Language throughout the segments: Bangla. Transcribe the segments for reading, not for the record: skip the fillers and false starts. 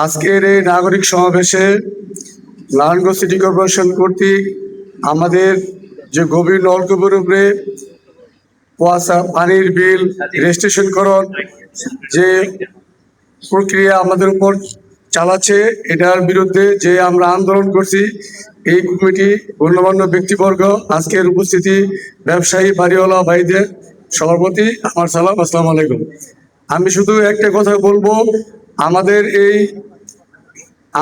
আজকের এই নাগরিক সমাবেশে নারায়ণগঞ্জ সিটি কর্পোরেশন কর্তৃক আমাদের যে গভীর নলকূপের উপরে কুয়াশা পানির বিল রেজিস্ট্রেশনকরণ যে প্রক্রিয়া আমাদের উপর চালাচ্ছে, এটার বিরুদ্ধে যে আমরা আন্দোলন করছি, এই কমিটি গণ্যমান্য ব্যক্তিবর্গ, আজকের উপস্থিতি ব্যবসায়ী বাড়িওয়ালা ভাইদের সভাপতি আমার সালাম, আসসালামু আলাইকুম। আমি শুধু একটা কথা বলবো, আমাদের এই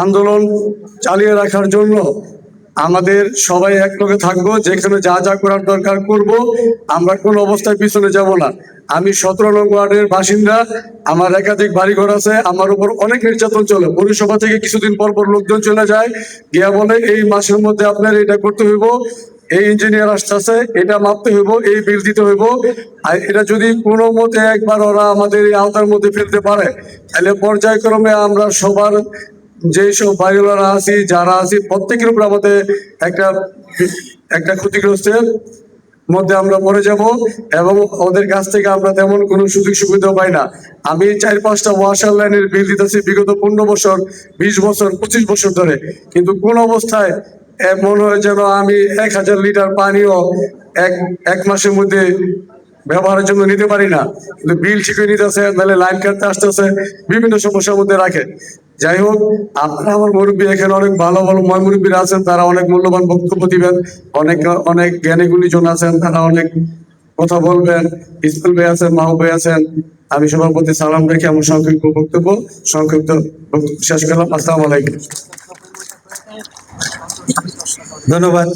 আন্দোলন চালিয়ে রাখার জন্য আমাদের সবাই একলগে থাকবো, যেখানে যা যা করার দরকার করব, আমরা কোনো অবস্থায় পিছনে যাব না। আমি 17 নং ওয়ার্ডের বাসিন্দা, আমার একাধিক বাড়িঘর আছে, আমার উপর অনেক নির্যাতন চলে। পৌরসভা থেকে কিছুদিন পর পর লোকজন চলে যায়, গিয়া বলে এই মাসের মধ্যে আপনার এটা করতে হইব, এই ইঞ্জিনিয়ার আসতেছে, এটা মাপতে হইব, এই বিল দিতে হইব। আর এটা যদি কোনো মতে একবার ওরা আমাদের এই আওতার মধ্যে ফেলতে পারে, তাহলে পর্যায়ক্রমে আমরা সবার যেসব বাড়িওয়ালারা আছি, যারা আছি, প্রত্যেকের উপর আমাদের একটা ক্ষতিগ্রস্তের মধ্যে আমরা পড়ে যাব এবং ওদের কাছ থেকে আমরা তেমন কোনো সুযোগ সুবিধা পাই না। আমি 4-5টা ওয়াসার লাইনের বিল দিতেছি বিগত 15 বছর, 20 বছর, 25 বছর ধরে, কিন্তু কোন অবস্থায় মনে হয় যেন আমি 1000 লিটার পানিও এক মাসের মধ্যে ব্যবহারের জন্য নিতে পারি না। কিন্তু বিল ঠিকই নিতেছে, নাহলে লাইন কাটতে আসতেছে, বিভিন্ন সমস্যার মধ্যে রাখে। যাই হোক, আপনারা আমার মুরব্বী, এখানে অনেক ভালো ভালো মুরব্বীরা আছেন, তারা অনেক মূল্যবান বক্তব্য দিবেন, অনেক অনেক জ্ঞানী গুণীজন আছেন, তারা অনেক কথা বলবেন। ইসমাইল ভাই আছেন, মাহবুব ভাই আছেন। আমি সবার প্রতি সালাম রেখে আমার সংক্ষিপ্ত বক্তব্য শেষ করলাম। আসসালামু আলাইকুম। ধন্যবাদ।